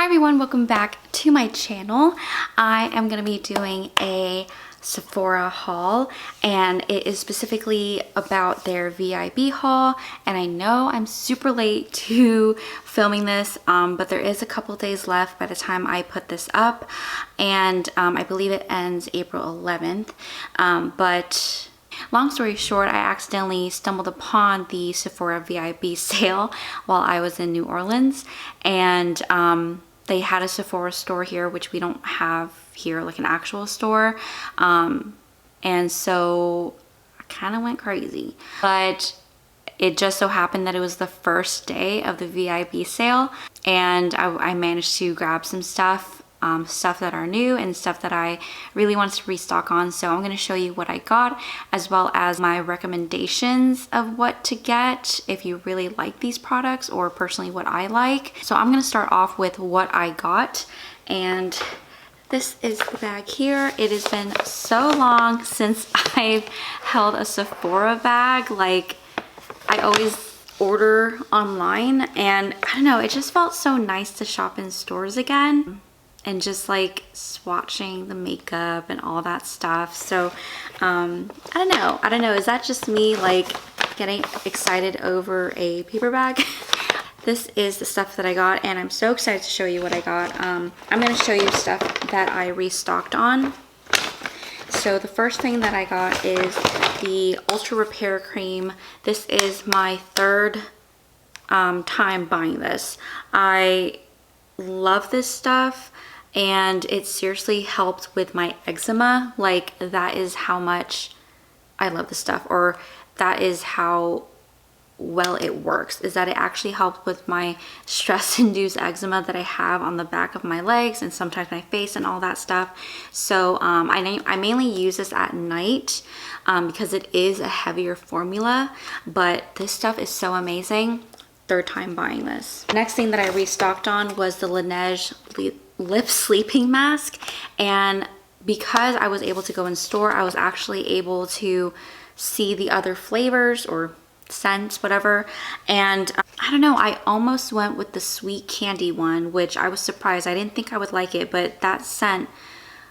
Hi everyone, welcome back to my channel. I am going to be doing a Sephora haul, and it is specifically about their VIP haul. And I know I'm super late to filming this, but there is a couple days left by the time I put this up, and I believe it ends April 11th. But long story short, I accidentally stumbled upon the Sephora VIP sale while I was in New Orleans, and they had a Sephora store here, which we don't have here, like an actual store. And so I kind of went crazy. But it just so happened that it was the first day of the VIP sale, and I managed to grab some stuff. Stuff that are new and stuff that I really wanted to restock on. So I'm going to show you what I got, as well as my recommendations of what to get if you really like these products, or personally what I like. So I'm going to start off with what I got, and this is the bag here. It has been so long since I've held a Sephora bag. Like, I always order online, and I don't know, it just felt so nice to shop in stores again and just like swatching the makeup and all that stuff. So I don't know, is that just me like getting excited over a paper bag? This is the stuff that I got, and I'm so excited to show you what I got. I'm going to show you stuff that I restocked on. So the first thing that I got is the Ultra Repair Cream. This is my third time buying this. I love this stuff, and it seriously helped with my eczema. Like, that is how much I love this stuff, or that is how well it works, is that it actually helped with my stress-induced eczema that I have on the back of my legs and sometimes my face and all that stuff. So I mainly use this at night because it is a heavier formula, but this stuff is so amazing. Third time buying this. Next thing that I restocked on was the Laneige lip sleeping mask, and because I was able to go in store, I was actually able to see the other flavors or scents, whatever. And I don't know, I almost went with the sweet candy one, which I was surprised. I didn't think I would like it, but that scent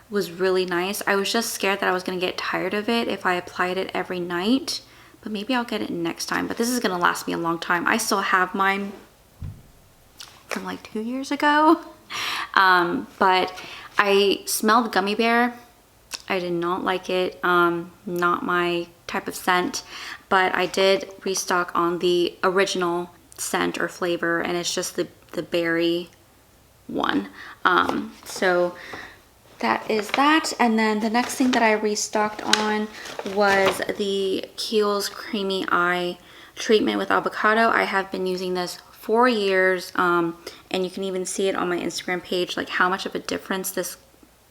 was really nice. I was just scared that I was gonna get tired of it if I applied it every night, but maybe I'll get it next time. But this is gonna last me a long time. I still have mine from like 2 years ago. But I smelled gummy bear. I did not like it. Not my type of scent, but I did restock on the original scent or flavor, and it's just the berry one. So that is that. And then the next thing that I restocked on was the Kiehl's Creamy Eye Treatment with Avocado. I have been using this for years, and you can even see it on my Instagram page, like how much of a difference this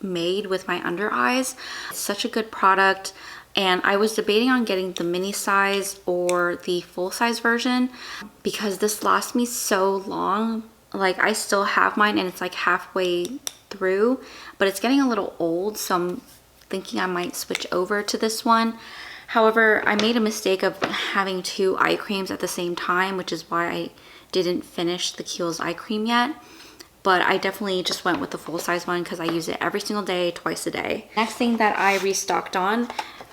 made with my under eyes. It's such a good product, and I was debating on getting the mini size or the full size version because this lasts me so long. Like, I still have mine and it's like halfway through, but it's getting a little old, so I'm thinking I might switch over to this one. However, I made a mistake of having two eye creams at the same time, which is why I didn't finish the Kiehl's eye cream yet. But I definitely just went with the full size one because I use it every single day, twice a day. Next thing that I restocked on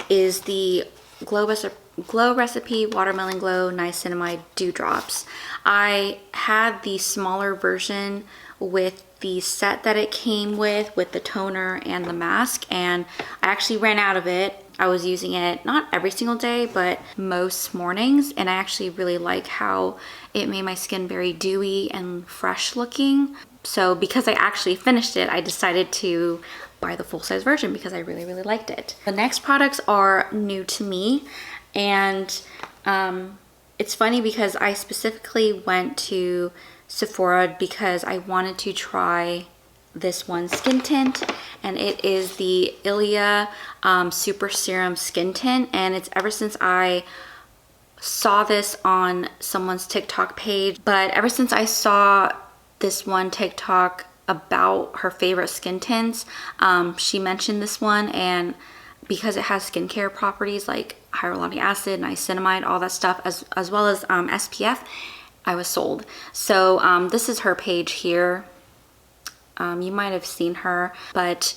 is the Glow Recipe Watermelon Glow Niacinamide Dewdrops. I had the smaller version with the set that it came with the toner and the mask, and I actually ran out of it. I was using it not every single day, but most mornings, and I actually really like how it made my skin very dewy and fresh looking. So because I actually finished it, I decided to buy the full-size version because I really, really liked it. The next products are new to me, and it's funny because I specifically went to Sephora because I wanted to try this one skin tint, and it is the Ilia Super Serum Skin Tint, and it's ever since I saw this on someone's TikTok page, but ever since I saw this one TikTok about her favorite skin tints, she mentioned this one, and because it has skincare properties like hyaluronic acid, niacinamide, all that stuff, as well as SPF, I was sold. So this is her page here. You might have seen her, but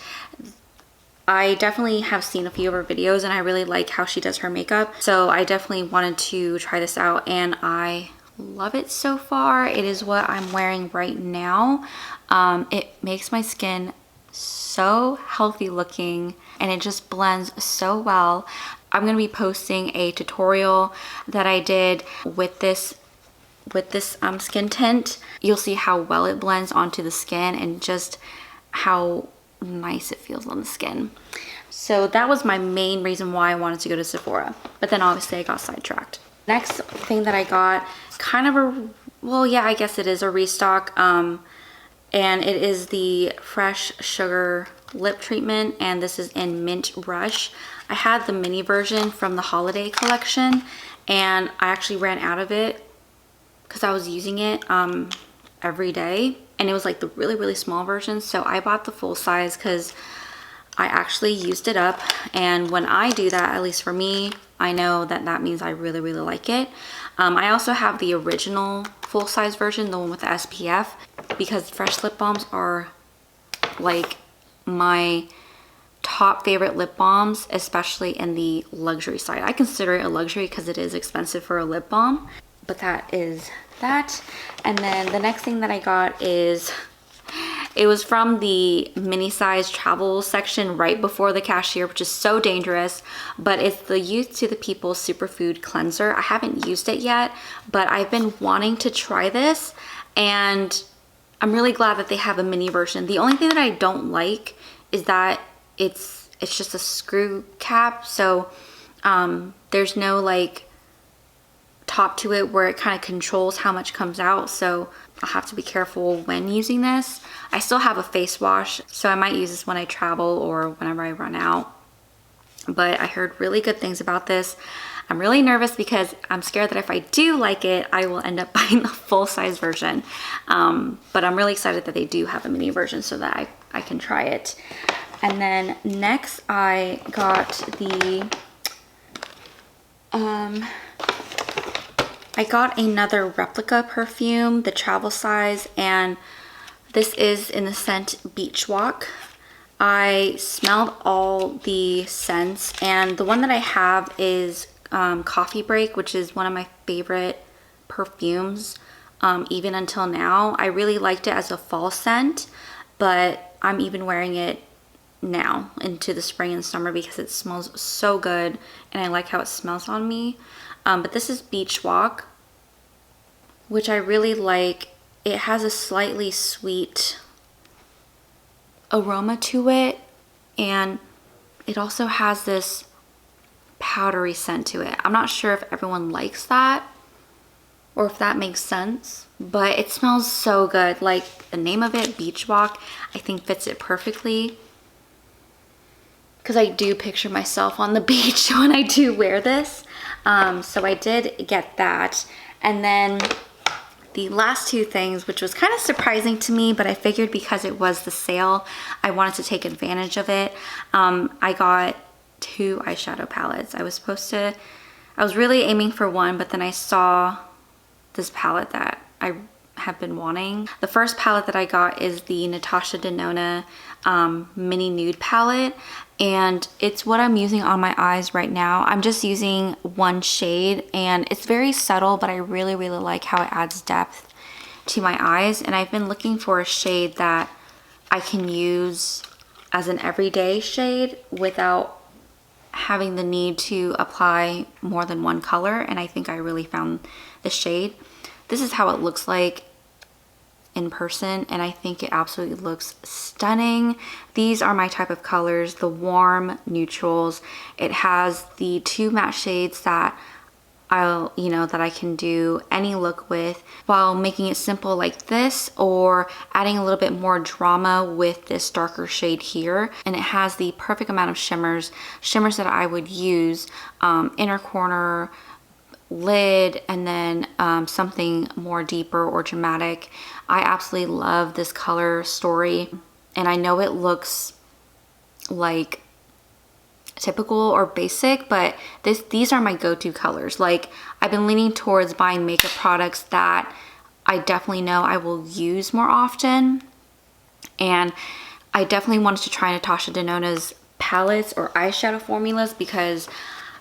I definitely have seen a few of her videos and I really like how she does her makeup. So I definitely wanted to try this out and I love it so far. It is what I'm wearing right now. It makes my skin so healthy looking and it just blends so well. I'm going to be posting a tutorial that I did with this skin tint. You'll see how well it blends onto the skin and just how nice it feels on the skin. So that was my main reason why I wanted to go to Sephora, but then obviously I got sidetracked. Next thing that I got, kind of a, well, yeah, I guess it is a restock, and it is the Fresh Sugar lip treatment, and this is in Mint Rush. I had the mini version from the holiday collection and I actually ran out of it because I was using it every day, and it was like the really small version. So I bought the full size because I actually used it up, and when I do that, at least for me, I know that that means I really like it. I also have the original full size version, the one with the SPF, because Fresh lip balms are like my top favorite lip balms, especially in the luxury side. I consider it a luxury because it is expensive for a lip balm, but that is that. And then the next thing that I got is, it was from the mini size travel section right before the cashier, which is so dangerous, but it's the Youth to the People Superfood Cleanser. I haven't used it yet, but I've been wanting to try this and I'm really glad that they have a mini version. The only thing that I don't like is that it's just a screw cap, so there's no like top to it where it kind of controls how much comes out, so I'll have to be careful when using this. I still have a face wash, so I might use this when I travel or whenever I run out, but I heard really good things about this. I'm really nervous because I'm scared that if I do like it, I will end up buying the full size version, but I'm really excited that they do have a mini version so that I can try it. And then next I got the I got another replica perfume, the travel size, and this is in the scent Beach Walk. I smelled all the scents, and the one that I have is Coffee Break, which is one of my favorite perfumes, even until now. I really liked it as a fall scent, but I'm even wearing it now into the spring and summer because it smells so good and I like how it smells on me. But this is Beach Walk, which I really like. It has a slightly sweet aroma to it, and it also has this powdery scent to it. I'm not sure if everyone likes that or if that makes sense, but it smells so good. Like the name of it, Beach Walk, I think fits it perfectly because I do picture myself on the beach when I do wear this. So I did get that. And then the last two things, which was kind of surprising to me, but I figured because it was the sale, I wanted to take advantage of it. I got 2 eyeshadow palettes. I was really aiming for one, but then I saw this palette that I have been wanting. The first palette that I got is the Natasha Denona mini nude palette, and it's what I'm using on my eyes right now. I'm just using one shade and it's very subtle, but I really like how it adds depth to my eyes. And I've been looking for a shade that I can use as an everyday shade without having the need to apply more than one color, and I think I really found the shade. This is how it looks like in person, and I think it absolutely looks stunning. These are my type of colors, the warm neutrals. It has the 2 matte shades that that I can do any look with while making it simple like this, or adding a little bit more drama with this darker shade here. And it has the perfect amount of shimmers that I would use inner corner, lid, and then something more deeper or dramatic. I absolutely love this color story, and I know it looks like typical or basic, but these are my go-to colors. Like, I've been leaning towards buying makeup products that I definitely know I will use more often, And I definitely wanted to try Natasha Denona's palettes or eyeshadow formulas because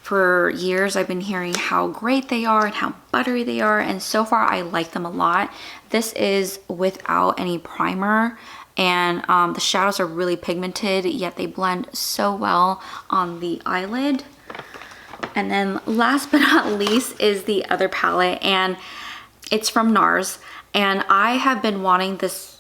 for years I've been hearing how great they are and how buttery they are, and so far I like them a lot. This is without any primer, and the shadows are really pigmented, yet they blend so well on the eyelid. And then last but not least is the other palette, and it's from NARS, and I have been wanting this.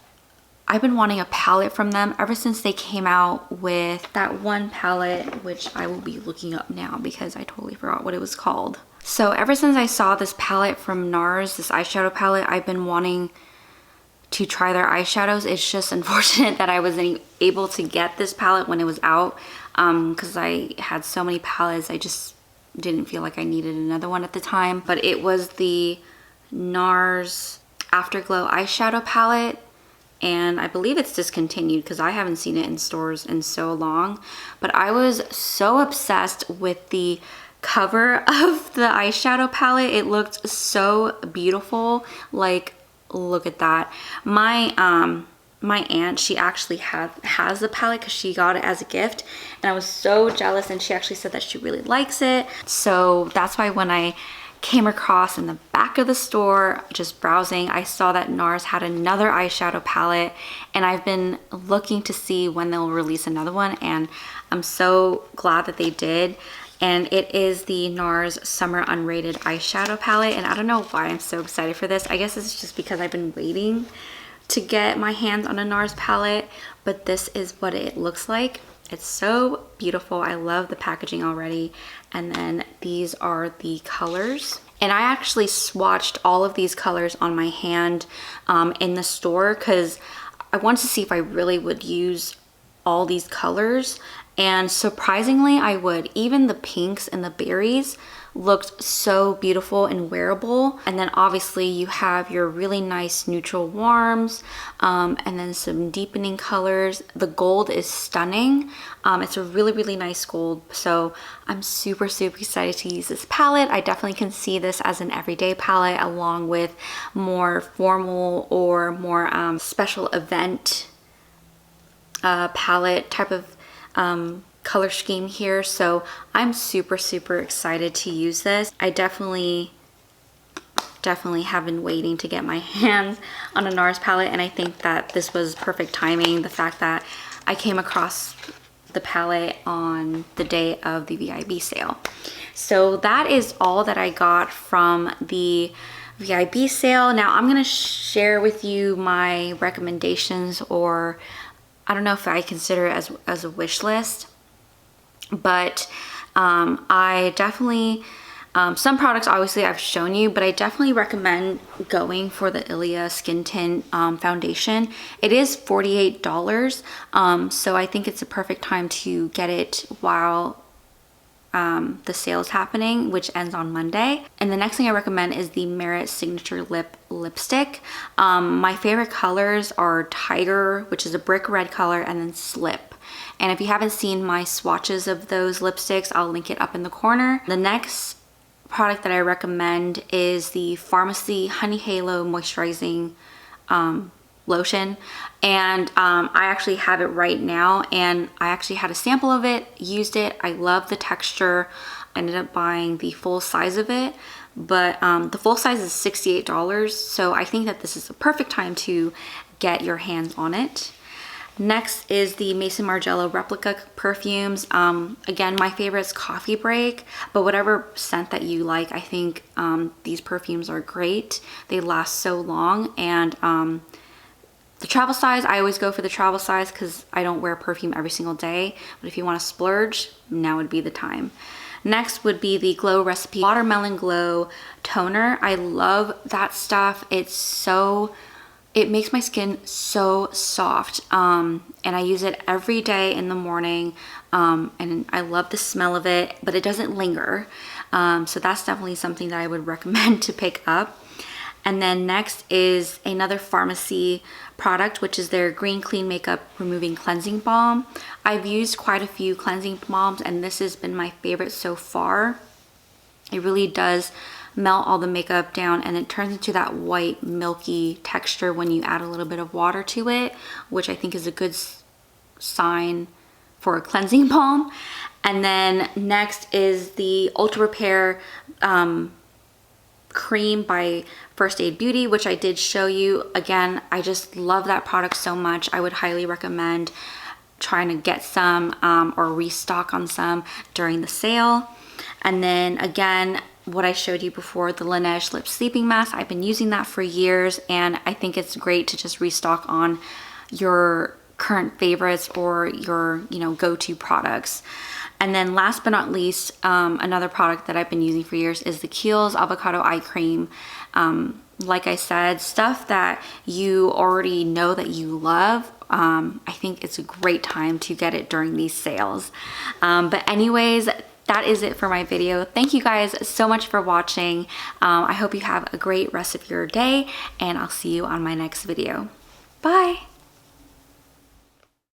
I've been wanting a palette from them ever since they came out with that one palette, which I will be looking up now because I totally forgot what it was called. So ever since I saw this palette from NARS, this eyeshadow palette, I've been wanting to try their eyeshadows. It's just unfortunate that I wasn't able to get this palette when it was out because I had so many palettes. I just didn't feel like I needed another one at the time. But it was the NARS Afterglow eyeshadow palette, and I believe it's discontinued because I haven't seen it in stores in so long. But I was so obsessed with the cover of the eyeshadow palette. It looked so beautiful. Like, look at that. My aunt, she actually has the palette because she got it as a gift, and I was so jealous, and she actually said that she really likes it. So that's why when I came across in the back of the store just browsing, I saw that NARS had another eyeshadow palette, and I've been looking to see when they'll release another one, and I'm so glad that they did. And it is the NARS Summer Unrated eyeshadow palette, and I don't know why I'm so excited for this. I guess it's just because I've been waiting to get my hands on a NARS palette, but this is what it looks like. It's so beautiful. I love the packaging already. And then these are the colors. And I actually swatched all of these colors on my hand in the store because I wanted to see if I really would use all these colors. And surprisingly, I would. Even the pinks and the berries looked so beautiful and wearable. And then obviously you have your really nice neutral warms, and then some deepening colors. The gold is stunning. It's a really, really nice gold. So I'm super, super excited to use this palette. I definitely can see this as an everyday palette along with more formal or more special event palette type of color scheme here. So I'm super, super excited to use this. I definitely have been waiting to get my hands on a NARS palette, and I think that this was perfect timing. The fact that I came across the palette on the day of the VIB sale. So that is all that I got from the VIB sale. Now I'm gonna share with you my recommendations, or I don't know if I consider it as a wish list, but I definitely, some products obviously I've shown you, but I definitely recommend going for the Ilia Skin Tint foundation. It is $48, so I think it's a perfect time to get it while the sale is happening, which ends on Monday. And the next thing I recommend is the Merit Signature Lip Lipstick. My favorite colors are Tiger, which is a brick red color, and then Slip. And if you haven't seen my swatches of those lipsticks, I'll link it up in the corner. The next product that I recommend is the Pharmacy Honey Halo Moisturizing lotion, and I actually have it right now, and I actually had a sample of it, used it. I love the texture. I ended up buying the full size of it, but the full size is $68, so I think that this is a perfect time to get your hands on it. Next is the Maison Margiela replica perfumes. Again, my favorite is Coffee Break, but whatever scent that you like, I think these perfumes are great. They last so long, and the travel size, I always go for the travel size because I don't wear perfume every single day, but if you want to splurge, now would be the time. Next would be the Glow Recipe Watermelon Glow Toner. I love that stuff. It makes my skin so soft, and I use it every day in the morning, and I love the smell of it, but it doesn't linger. So that's definitely something that I would recommend to pick up. And then next is another Pharmacy product, which is their Green Clean Makeup Removing Cleansing Balm. I've used quite a few cleansing balms, and this has been my favorite so far. It really does melt all the makeup down, and it turns into that white milky texture when you add a little bit of water to it, which I think is a good sign for a cleansing balm. And then next is the Ultra Repair cream by First Aid Beauty, which I did show you. Again, I just love that product so much. I would highly recommend trying to get some or restock on some during the sale. And then again, what I showed you before, the Laneige Lip Sleeping Mask. I've been using that for years, and I think it's great to just restock on your current favorites or your, you know, go-to products. And then last but not least, another product that I've been using for years is the Kiehl's Avocado Eye Cream. Like I said, stuff that you already know that you love. I think it's a great time to get it during these sales. But anyways, that is it for my video. Thank you guys so much for watching. I hope you have a great rest of your day, and I'll see you on my next video. Bye.